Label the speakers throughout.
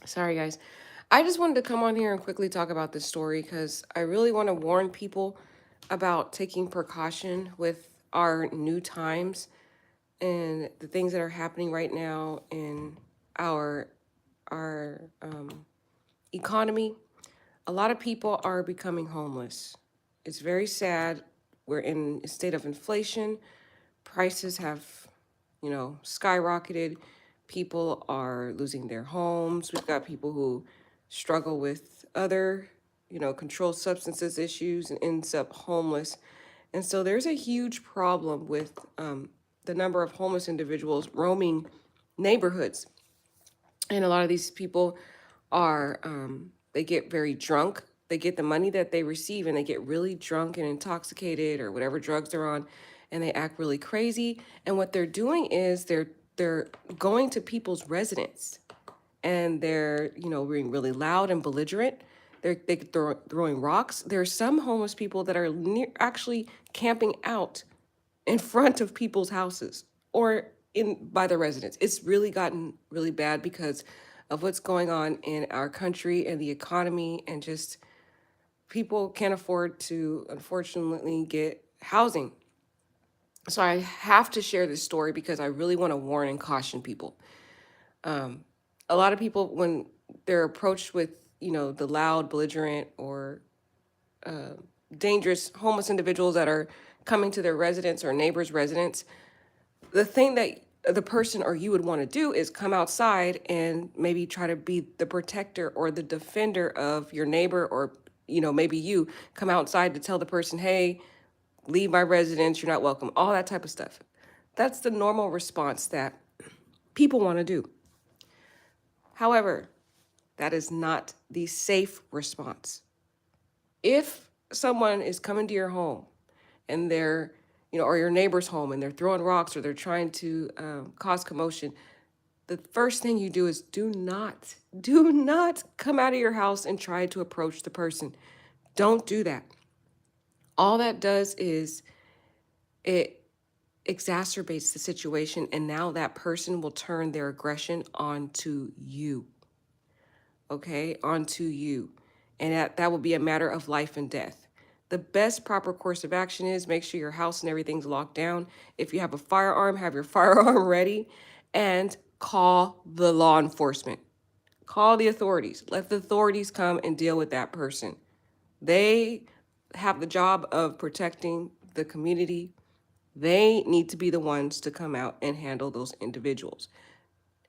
Speaker 1: Sorry, guys. I just wanted to come on here and quickly talk about this story because I really want to warn people about taking precaution with our new times and the things that are happening right now in our our economy. A lot of people are becoming homeless. It's very sad. We're in a state of inflation. Prices have, skyrocketed. People are losing their homes. We've got people who struggle with other, controlled substances issues and ends up homeless. And so there's a huge problem with the number of homeless individuals roaming neighborhoods. And a lot of these people are, they get very drunk. They get the money that they receive and they get really drunk and intoxicated or whatever drugs they're on, and they act really crazy. And what they're doing is they're going to people's residence and they're being really loud and belligerent. They're throwing rocks. There are some homeless people that are actually camping out in front of people's houses or in by the residents. It's really gotten really bad because of what's going on in our country and the economy, and just people can't afford to unfortunately get housing. So I have to share this story because I really want to warn and caution people. Um, a lot of people, when they're approached with the loud, belligerent, or uh, dangerous homeless individuals that are coming to their residence or neighbors' residence, the thing that the person or you would want to do is come outside and maybe try to be the protector or the defender of your neighbor, or maybe you come outside to tell the person, hey, leave my residence, you're not welcome, all that type of stuff. That's the normal response that people want to do. However, that is not the safe response. If someone is coming to your home and they're, or your neighbor's home, and they're throwing rocks or they're trying to cause commotion, the first thing you do is do not come out of your house and try to approach the person. Don't do that. All that does is it exacerbates the situation, and now that person will turn their aggression onto you. Okay, onto you. And that will be a matter of life and death. The best proper course of action is make sure your house and everything's locked down. If you have a firearm, have your firearm ready and call the law enforcement. Call the authorities. Let the authorities come and deal with that person. They have the job of protecting the community. They need to be the ones to come out and handle those individuals.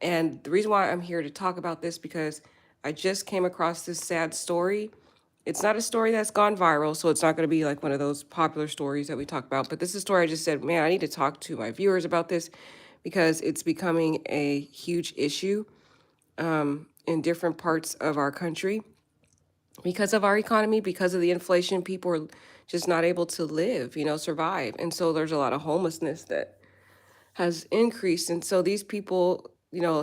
Speaker 1: And the reason why I'm here to talk about this, because I just came across this sad story. It's not a story that's gone viral, so it's not going to be like one of those popular stories that we talk about. But this is a story I just said, man, I need to talk to my viewers about this because it's becoming a huge issue in different parts of our country because of our economy, because of the inflation. People are just not able to live, survive. And so there's a lot of homelessness that has increased. And so these people,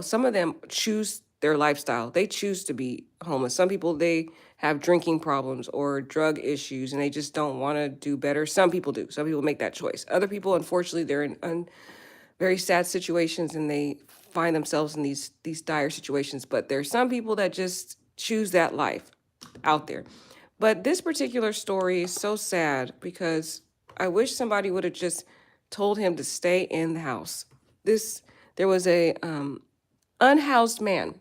Speaker 1: some of them choose their lifestyle. They choose to be homeless. Some people, they have drinking problems or drug issues and they just don't want to do better. Some people do. Some people make that choice. Other people, unfortunately, they're in very sad situations and they find themselves in these dire situations. But there's some people that just choose that life out there. But this particular story is so sad because I wish somebody would have just told him to stay in the house. This There was a unhoused man.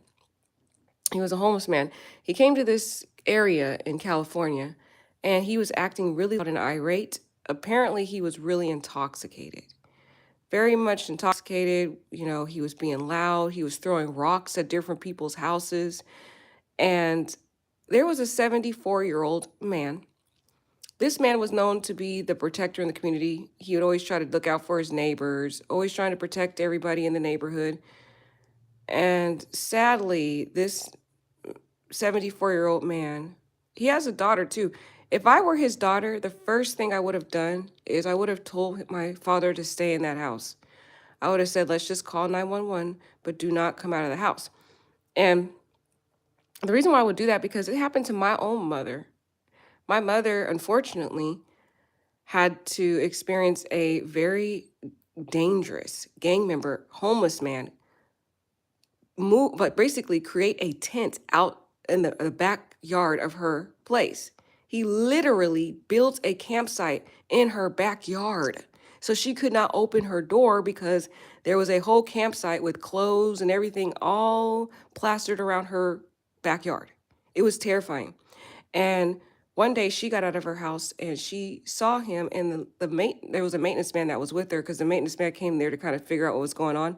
Speaker 1: He was a homeless man. He came to this area in California and he was acting really loud and irate. Apparently, he was really intoxicated, very much intoxicated. He was being loud. He was throwing rocks at different people's houses. And there was a 74-year-old man. This man was known to be the protector in the community. He would always try to look out for his neighbors, always trying to protect everybody in the neighborhood. And sadly, this 74-year-old man, he has a daughter too. If I were his daughter, the first thing I would have done is I would have told my father to stay in that house. I would have said, let's just call 911, but do not come out of the house. And the reason why I would do that, because it happened to my own mother. My mother, unfortunately, had to experience a very dangerous gang member, homeless man, move, but basically create a tent out in the backyard of her place. He literally built a campsite in her backyard. So she could not open her door because there was a whole campsite with clothes and everything all plastered around her backyard. It was terrifying. And one day she got out of her house and she saw him, and there was a maintenance man that was with her because the maintenance man came there to kind of figure out what was going on.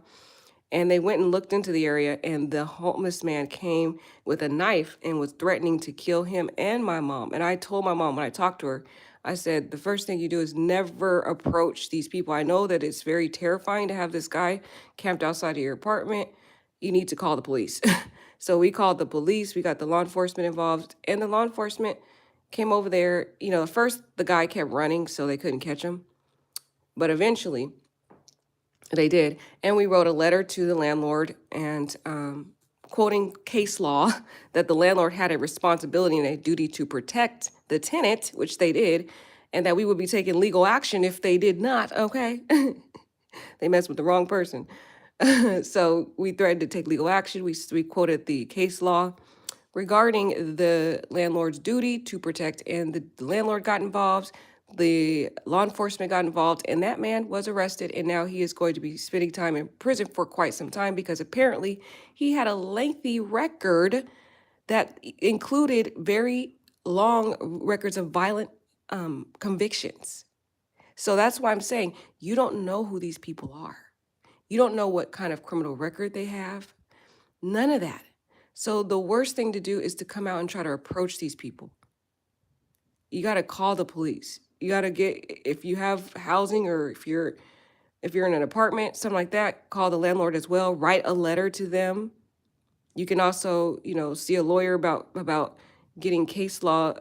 Speaker 1: And they went and looked into the area, and the homeless man came with a knife and was threatening to kill him and my mom. And I told my mom when I talked to her, I said, the first thing you do is never approach these people. I know that it's very terrifying to have this guy camped outside of your apartment. You need to call the police. So we called the police, we got the law enforcement involved, and the law enforcement came over there. You know, at first the guy kept running, so they couldn't catch him. But eventually, they did. And we wrote a letter to the landlord and quoting case law that the landlord had a responsibility and a duty to protect the tenant, which they did, and that we would be taking legal action if they did not. Okay. They messed with the wrong person. So we threatened to take legal action. We quoted the case law regarding the landlord's duty to protect, and the landlord got involved. The law enforcement got involved, and that man was arrested, and now he is going to be spending time in prison for quite some time because apparently he had a lengthy record that included very long records of violent convictions. So that's why I'm saying you don't know who these people are. You don't know what kind of criminal record they have. None of that. So the worst thing to do is to come out and try to approach these people. You got to call the police. You got to if you have housing, or if you're in an apartment, something like that, call the landlord as well. Write a letter to them. You can also, see a lawyer about getting case law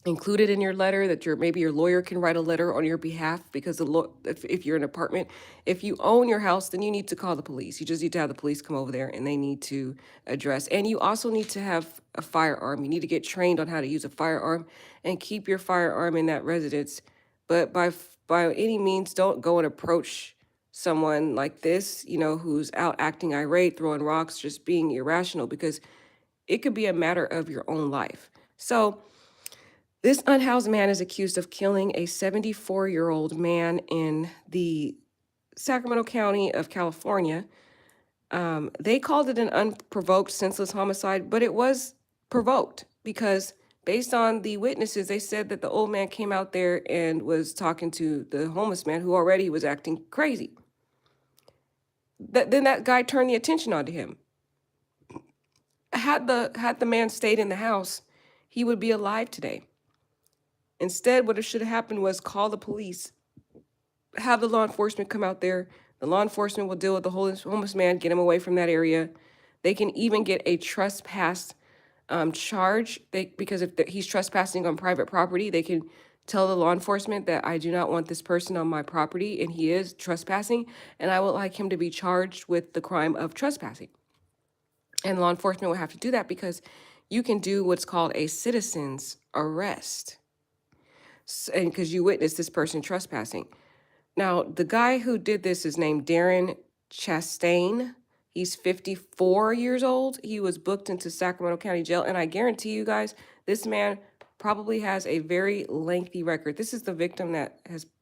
Speaker 1: included in your letter, that maybe your lawyer can write a letter on your behalf, because if you're in an apartment, if you own your house, then you need to call the police. You just need to have the police come over there, and they need to address. And you also need to have a firearm. You need to get trained on how to use a firearm and keep your firearm in that residence. But by any means, don't go and approach someone like this, who's out acting irate, throwing rocks, just being irrational, because it could be a matter of your own life. So this unhoused man is accused of killing a 74-year-old man in the Sacramento County of California. They called it an unprovoked, senseless homicide, but it was provoked because based on the witnesses, they said that the old man came out there and was talking to the homeless man who already was acting crazy. Then that guy turned the attention onto him. Had the man stayed in the house, he would be alive today. Instead, what should have happened was call the police, have the law enforcement come out there. The law enforcement will deal with the homeless man, get him away from that area. They can even get a trespass charge, because if he's trespassing on private property, they can tell the law enforcement that I do not want this person on my property, and he is trespassing, and I would like him to be charged with the crime of trespassing. And law enforcement will have to do that because you can do what's called a citizen's arrest. And because you witnessed this person trespassing. Now, the guy who did this is named Darren Chastain. He's 54 years old. He was booked into Sacramento County Jail, and I guarantee you guys, this man probably has a very lengthy record. This is the victim that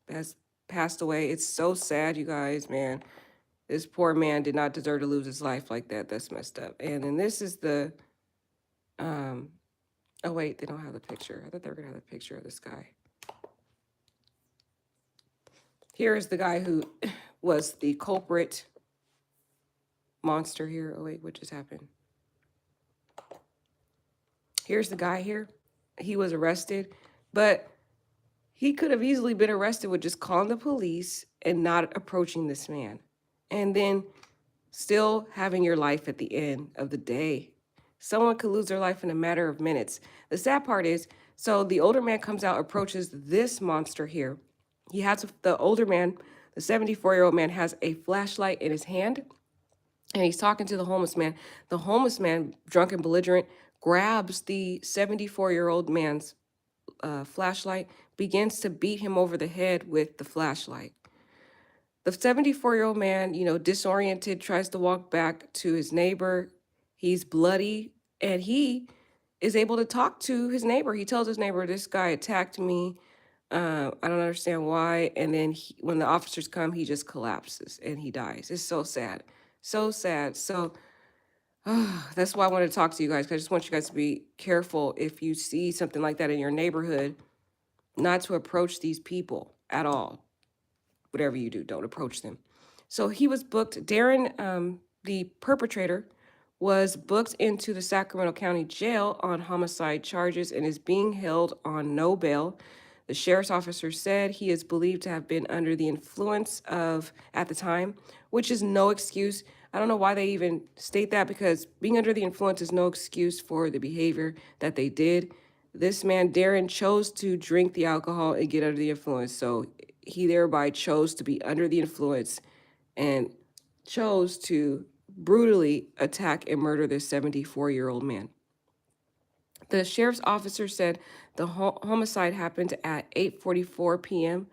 Speaker 1: has passed away. It's so sad, you guys, man. This poor man did not deserve to lose his life like that. That's messed up. And then this is the, oh wait, they don't have the picture. I thought they were gonna have the picture of this guy. Here is the guy who was the culprit monster here. Oh, wait, what just happened? Here's the guy here. He was arrested, but he could have easily been arrested with just calling the police and not approaching this man. And then still having your life at the end of the day. Someone could lose their life in a matter of minutes. The sad part is, so the older man comes out, approaches this monster here. He has the older man, the 74-year-old man, has a flashlight in his hand, and he's talking to the homeless man. The homeless man, drunk and belligerent, grabs the 74-year-old man's flashlight, begins to beat him over the head with the flashlight. The 74-year-old man, disoriented, tries to walk back to his neighbor. He's bloody, and he is able to talk to his neighbor. He tells his neighbor, "This guy attacked me. I don't understand why." And then when the officers come, he just collapses and he dies. It's so sad. So sad. So that's why I wanted to talk to you guys, 'cause I just want you guys to be careful if you see something like that in your neighborhood, not to approach these people at all. Whatever you do, don't approach them. So he was booked. Darren, the perpetrator, was booked into the Sacramento County Jail on homicide charges and is being held on no bail. The sheriff's officer said he is believed to have been under the influence of at the time, which is no excuse. I don't know why they even state that, because being under the influence is no excuse for the behavior that they did. This man, Darren, chose to drink the alcohol and get under the influence. So he thereby chose to be under the influence and chose to brutally attack and murder this 74-year-old man. The sheriff's officer said the homicide happened at 8:44 p.m.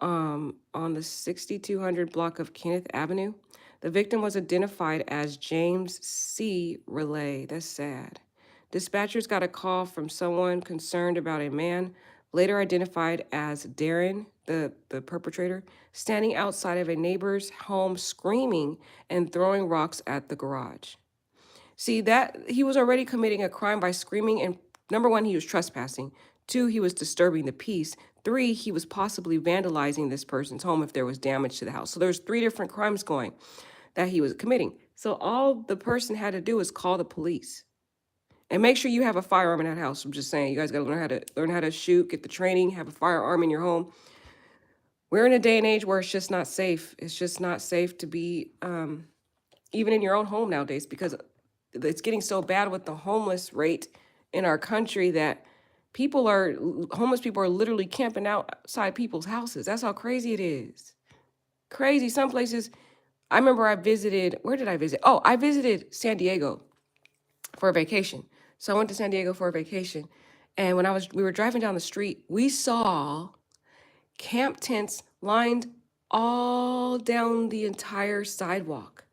Speaker 1: On the 6200 block of Kenneth Avenue. The victim was identified as James C. Relay. That's sad. Dispatchers got a call from someone concerned about a man, later identified as Darren, the perpetrator, standing outside of a neighbor's home screaming and throwing rocks at the garage. See, that he was already committing a crime by screaming, and number one, he was trespassing. Two, he was disturbing the peace. Three, he was possibly vandalizing this person's home if there was damage to the house. So there's three different crimes going that he was committing. So all the person had to do was call the police. And make sure you have a firearm in that house. I'm just saying, you guys got to learn how to shoot, get the training, have a firearm in your home. We're in a day and age where it's just not safe. It's just not safe to be even in your own home nowadays, because it's getting so bad with the homeless rate in our country that homeless people are literally camping outside people's houses. That's how crazy it is. Crazy. Some places, I remember where did I visit? Oh, I visited San Diego for a vacation. So I went to San Diego for a vacation. And when we were driving down the street, we saw camp tents lined all down the entire sidewalk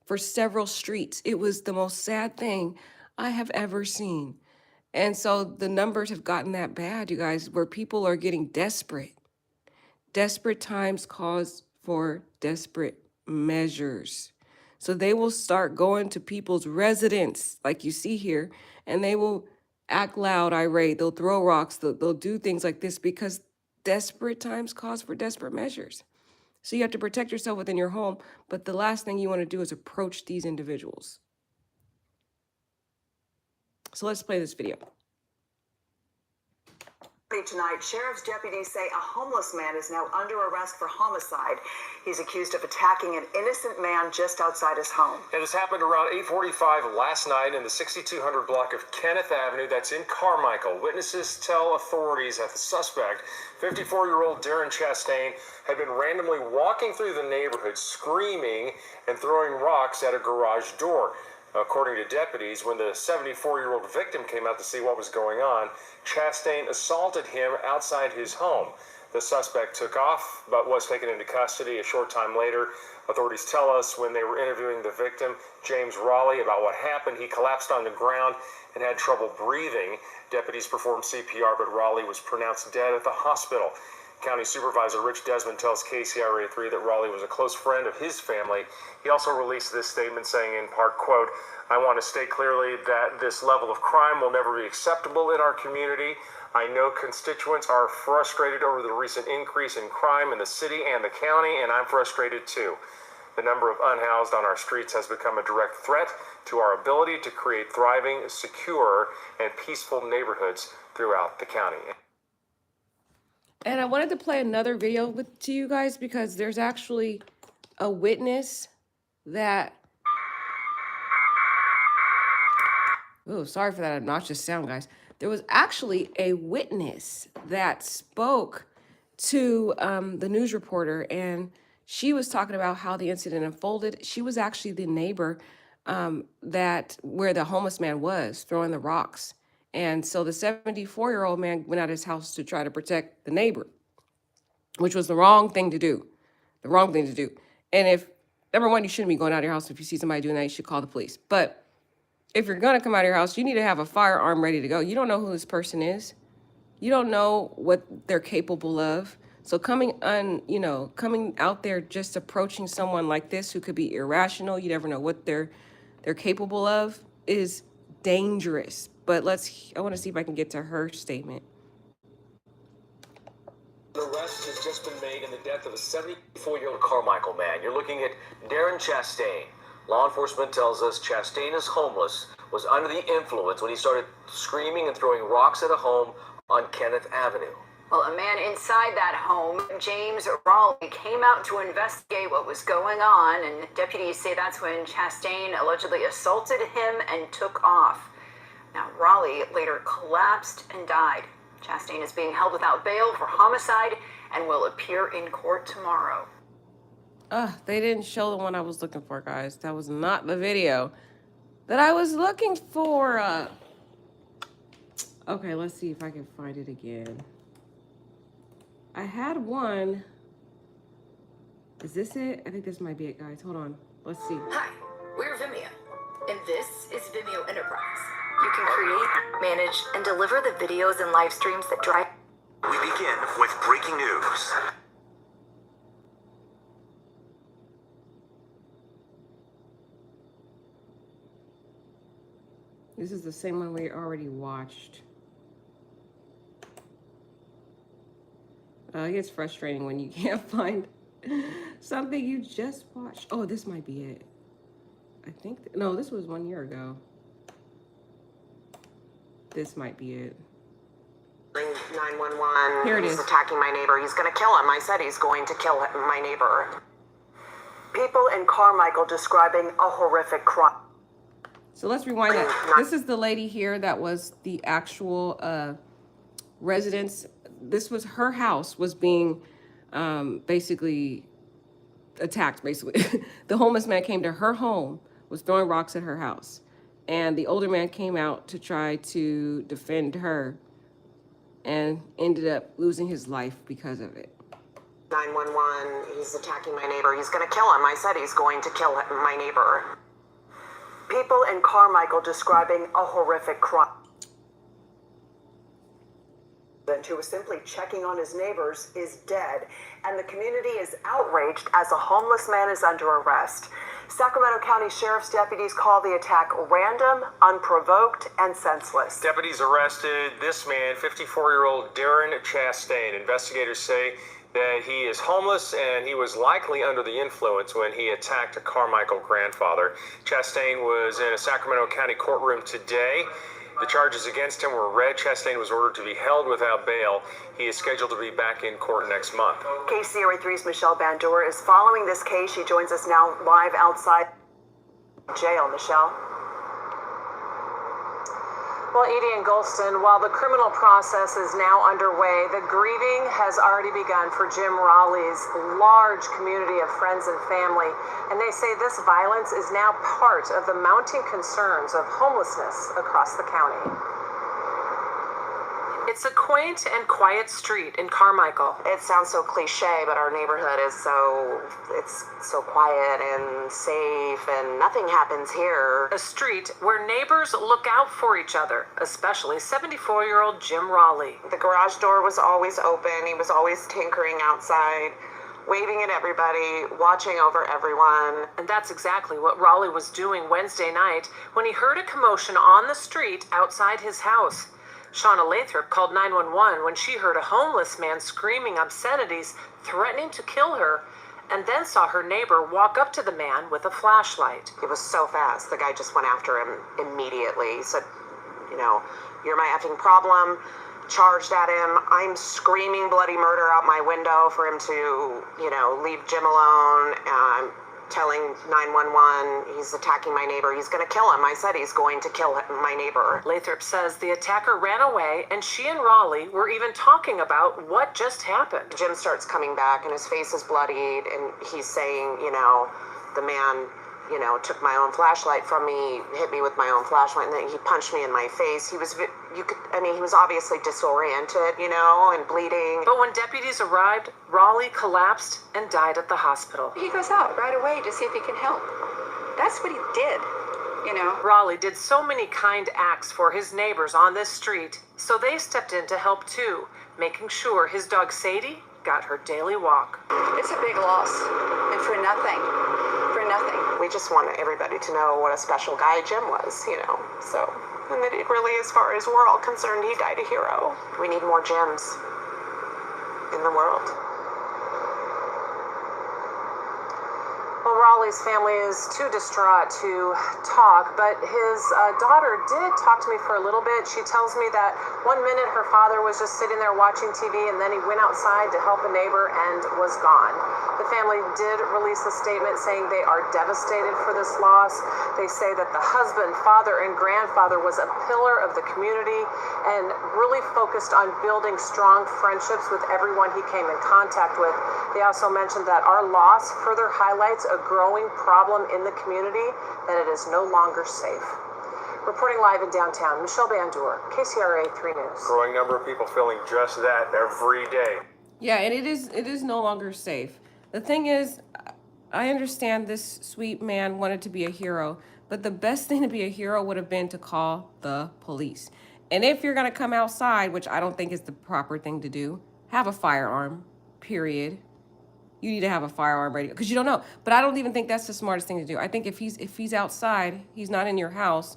Speaker 1: for several streets. It was the most sad thing I have ever seen. And so the numbers have gotten that bad, you guys, where people are getting desperate. Desperate times cause for desperate measures. So they will start going to people's residence, like you see here, and they will act loud, irate. They'll throw rocks. They'll do things like this because desperate times cause for desperate measures. So you have to protect yourself within your home, but the last thing you want to do is approach these individuals. So let's play this video.
Speaker 2: Tonight, sheriff's deputies say a homeless man is now under arrest for homicide. He's accused of attacking an innocent man just outside his home.
Speaker 3: It has happened around 8:45 last night in the 6200 block of Kenneth Avenue. That's in Carmichael. Witnesses tell authorities that the suspect, 54-year-old Darren Chastain, had been randomly walking through the neighborhood screaming and throwing rocks at a garage door. According to deputies, when the 74-year-old victim came out to see what was going on, Chastain assaulted him outside his home. The suspect took off, but was taken into custody a short time later. Authorities tell us when they were interviewing the victim, James Raleigh, about what happened. He collapsed on the ground and had trouble breathing. Deputies performed CPR, but Raleigh was pronounced dead at the hospital. County Supervisor Rich Desmond tells KCRA3 that Raleigh was a close friend of his family. He also released this statement saying, in part, quote, "I want to state clearly that this level of crime will never be acceptable in our community. I know constituents are frustrated over the recent increase in crime in the city and the county, and I'm frustrated too. The number of unhoused on our streets has become a direct threat to our ability to create thriving, secure, and peaceful neighborhoods throughout the county."
Speaker 1: And I wanted to play another video to you guys because there's actually a witness that, oh, sorry for that obnoxious sound, guys. There was actually a witness that spoke to the news reporter, and she was talking about how the incident unfolded. She was actually the neighbor where the homeless man was throwing the rocks. And so the 74-year-old man went out of his house to try to protect the neighbor, which was the wrong thing to do. the wrong thing to do. And if, number one, you shouldn't be going out of your house. If you see somebody doing that, you should call the police. But if you're going to come out of your house, you need to have a firearm ready to go. You don't know who this person is. You don't know what they're capable of. So coming out there just approaching someone like this who could be irrational, you never know what they're capable of, is dangerous. But I want to see if I can get to her statement.
Speaker 3: An arrest has just been made in the death of a 74-year-old Carmichael man. You're looking at Darren Chastain. Law enforcement tells us Chastain is homeless, was under the influence when he started screaming and throwing rocks at a home on Kenneth Avenue.
Speaker 2: Well, a man inside that home, James Raleigh, came out to investigate what was going on, and deputies say that's when Chastain allegedly assaulted him and took off. Now, Raleigh later collapsed and died. Chastain is being held without bail for homicide and will appear in court tomorrow.
Speaker 1: They didn't show the one I was looking for, guys. That was not the video that I was looking for. Okay, let's see if I can find it again. I had one. Is this it? I think this might be it, guys. Hold on. Let's see.
Speaker 4: Hi, we're Vimeo, and this is Vimeo Enterprise. You can create, manage, and deliver the videos and live streams that drive.
Speaker 5: We begin with breaking news.
Speaker 1: This is the same one we already watched. It gets frustrating when you can't find something you just watched. Oh, this might be it. I think, no, this was 1 year ago. This might be it.
Speaker 6: 911.
Speaker 1: Here it
Speaker 6: He's
Speaker 1: is.
Speaker 6: attacking my neighbor. He's going to kill him. I said he's going to kill my neighbor.
Speaker 2: People in Carmichael describing a horrific crime.
Speaker 1: So let's rewind that. This is the lady here that was the actual residence. This was her house was being basically attacked, basically. The homeless man came to her home, was throwing rocks at her house. And the older man came out to try to defend her and ended up losing his life because of it.
Speaker 6: 911. He's attacking my neighbor. He's going to kill him. I said he's going to kill my neighbor.
Speaker 2: People in Carmichael describing a horrific crime. Who was simply checking on his neighbors is dead, and the community is outraged as a homeless man is under arrest. Sacramento County Sheriff's deputies call the attack random, unprovoked, and senseless.
Speaker 3: Deputies arrested this man, 54-year-old Darren Chastain. Investigators say that he is homeless and he was likely under the influence when he attacked a Carmichael grandfather. Chastain was in a Sacramento County courtroom today. The charges against him were read. Chastain was ordered to be held without bail. He is scheduled to be back in court next month.
Speaker 2: KCRA 3's Michelle Bandura is following this case. She joins us now live outside jail. Michelle?
Speaker 7: Well, Edie and Golston, while the criminal process is now underway, the grieving has already begun for Jim Raleigh's large community of friends and family. And they say this violence is now part of the mounting concerns of homelessness across the county. It's a quaint and quiet street in Carmichael.
Speaker 6: It sounds so cliche, but our neighborhood is it's so quiet and safe, and nothing happens here.
Speaker 7: A street where neighbors look out for each other, especially 74-year-old Jim Raleigh.
Speaker 6: The garage door was always open. He was always tinkering outside, waving at everybody, watching over everyone.
Speaker 7: And that's exactly what Raleigh was doing Wednesday night when he heard a commotion on the street outside his house. Shauna Lathrop called 911 when she heard a homeless man screaming obscenities, threatening to kill her, and then saw her neighbor walk up to the man with a flashlight.
Speaker 6: It was so fast. The guy just went after him immediately. He said, you're my effing problem. Charged at him. I'm screaming bloody murder out my window for him to, leave Jim alone. I'm telling 911 he's attacking my neighbor. He's going to kill him. I said he's going to kill my neighbor.
Speaker 7: Lathrop says the attacker ran away, and she and Raleigh were even talking about what just happened.
Speaker 6: Jim starts coming back, and his face is bloodied, and he's saying, the man you know, took my own flashlight from me, hit me with my own flashlight, and then he punched me in my face. He was, he was obviously disoriented, you know, and bleeding.
Speaker 7: But when deputies arrived, Raleigh collapsed and died at the hospital.
Speaker 2: He goes out right away to see if he can help. That's what he did, you know.
Speaker 7: Raleigh did so many kind acts for his neighbors on this street, so they stepped in to help too, making sure his dog Sadie got her daily walk.
Speaker 2: It's a big loss, and for nothing.
Speaker 6: We just want everybody to know what a special guy Jim was, you know, so, and that it really, as far as we're all concerned, he died a hero. We need more Jims in the world. Well, Raleigh's family is too distraught to talk, but his daughter did talk to me for a little bit. She tells me that one minute her father was just sitting there watching TV, and then he went outside to help a neighbor and was gone. The family did release a statement saying they are devastated for this loss. They say that the husband, father, and grandfather was a pillar of the community and really focused on building strong friendships with everyone he came in contact with. They also mentioned that our loss further highlights a growing problem in the community, that it is no longer safe. Reporting live in downtown, Michelle Bandur, KCRA 3 News.
Speaker 3: Growing number of people feeling just that every day.
Speaker 1: Yeah, and it is no longer safe. The thing is, I understand this sweet man wanted to be a hero, but the best thing to be a hero would have been to call the police. And if you're going to come outside, which I don't think is the proper thing to do, have a firearm, period. You need to have a firearm ready, because you don't know. But I don't even think that's the smartest thing to do. I think if he's outside, he's not in your house,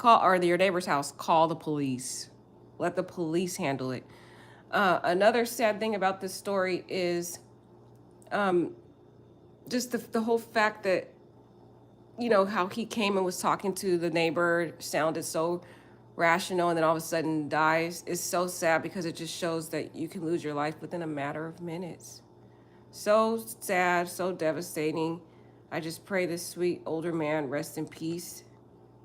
Speaker 1: or your neighbor's house, call the police. Let the police handle it. Another sad thing about this story is just the whole fact that, you know, how he came and was talking to the neighbor, sounded so rational, and then all of a sudden dies, is so sad, because it just shows that you can lose your life within a matter of minutes. So sad, so devastating. I just pray this sweet older man rest in peace.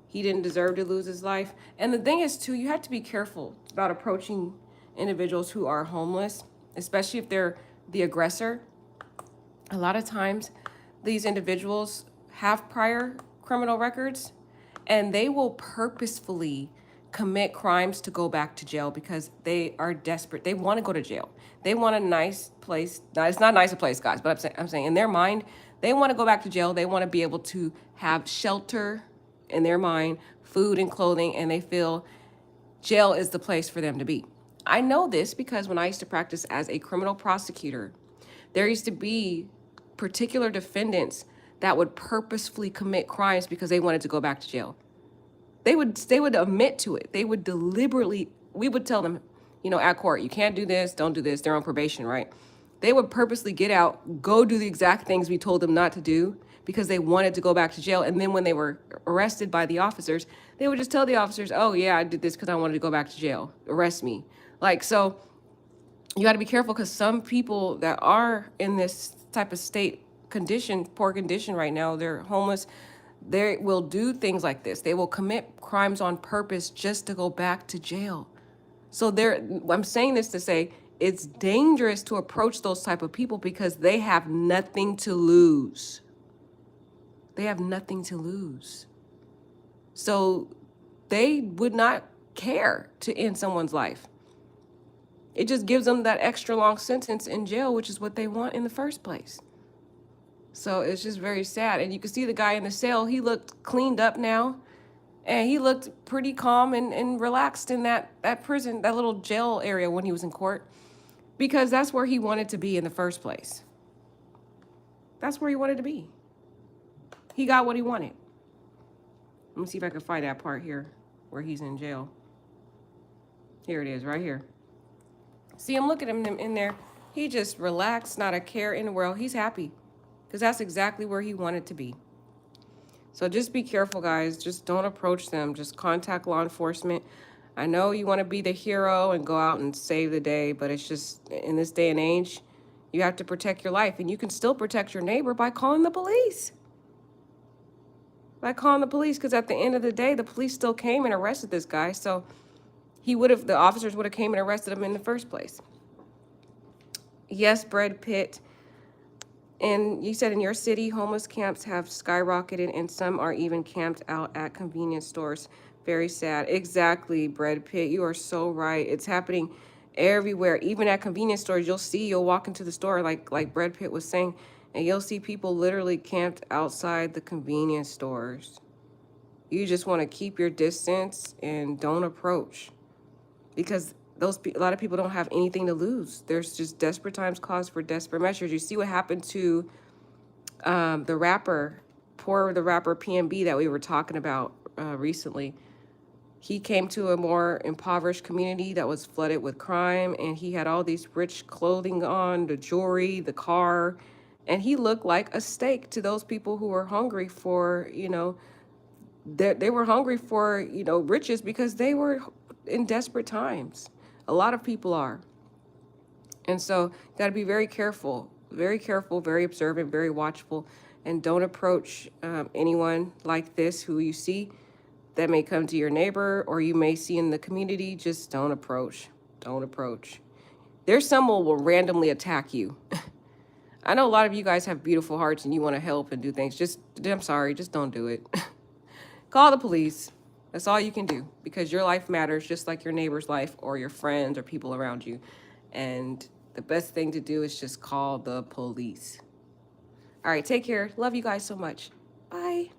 Speaker 1: He didn't deserve to lose his life. And the thing is, too, you have to be careful about approaching individuals who are homeless, especially if they're the aggressor. A lot of times, these individuals have prior criminal records, and they will purposefully commit crimes to go back to jail because they are desperate. They want to go to jail. They want a nice place. Now, it's not a nice place, guys, but I'm saying in their mind, they want to go back to jail. They want to be able to have shelter in their mind, food and clothing, and they feel jail is the place for them to be. I know this because when I used to practice as a criminal prosecutor, there used to be particular defendants that would purposefully commit crimes because they wanted to go back to jail. They would admit to it. They would deliberately, we would tell them, you know, at court, you can't do this, don't do this. They're on probation, right? They would purposely get out, go do the exact things we told them not to do because they wanted to go back to jail. And then when they were arrested by the officers, they would just tell the officers, oh yeah, I did this because I wanted to go back to jail. Arrest me. Like, so you got to be careful, because some people that are in this type of state condition, poor condition right now, they're homeless, they will do things like this. They will commit crimes on purpose just to go back to jail. So I'm saying this to say it's dangerous to approach those type of people because they have nothing to lose. They have nothing to lose. So they would not care to end someone's life. It just gives them that extra long sentence in jail, which is what they want in the first place. So it's just very sad. And you can see the guy in the cell, he looked cleaned up now. And he looked pretty calm and relaxed in that prison, that little jail area when he was in court. Because that's where he wanted to be in the first place. That's where he wanted to be. He got what he wanted. Let me see if I can find that part here where he's in jail. Here it is, right here. See him, look at him in there. He just relaxed, not a care in the world. He's happy because that's exactly where he wanted to be. So just be careful, guys. Just don't approach them. Just contact law enforcement. I know you want to be the hero and go out and save the day, but it's just in this day and age, you have to protect your life. And you can still protect your neighbor by calling the police. By calling the police, because at the end of the day, the police still came and arrested this guy. So the officers would have came and arrested him in the first place. Yes, Brad Pitt And you said in your city, homeless camps have skyrocketed and some are even camped out at convenience stores. Very sad. Exactly, Brad Pitt. You are so right. It's happening everywhere. Even at convenience stores, you'll walk into the store like Brad Pitt was saying, and you'll see people literally camped outside the convenience stores. You just want to keep your distance and don't approach, because a lot of people don't have anything to lose. There's just desperate times calls for desperate measures. You see what happened to the rapper PNB that we were talking about recently. He came to a more impoverished community that was flooded with crime, and he had all these rich clothing on, the jewelry, the car, and he looked like a steak to those people who were hungry for, they were hungry for, riches, because they were in desperate times. A lot of people are. And so you got to be very careful, very observant, very watchful, and don't approach anyone like this who you see that may come to your neighbor or you may see in the community. Just don't approach. Don't approach. There's someone will randomly attack you. I know a lot of you guys have beautiful hearts and you want to help and do things. I'm sorry, just don't do it. Call the police. That's all you can do, because your life matters just like your neighbor's life or your friends or people around you. And the best thing to do is just call the police. All right, take care. Love you guys so much. Bye.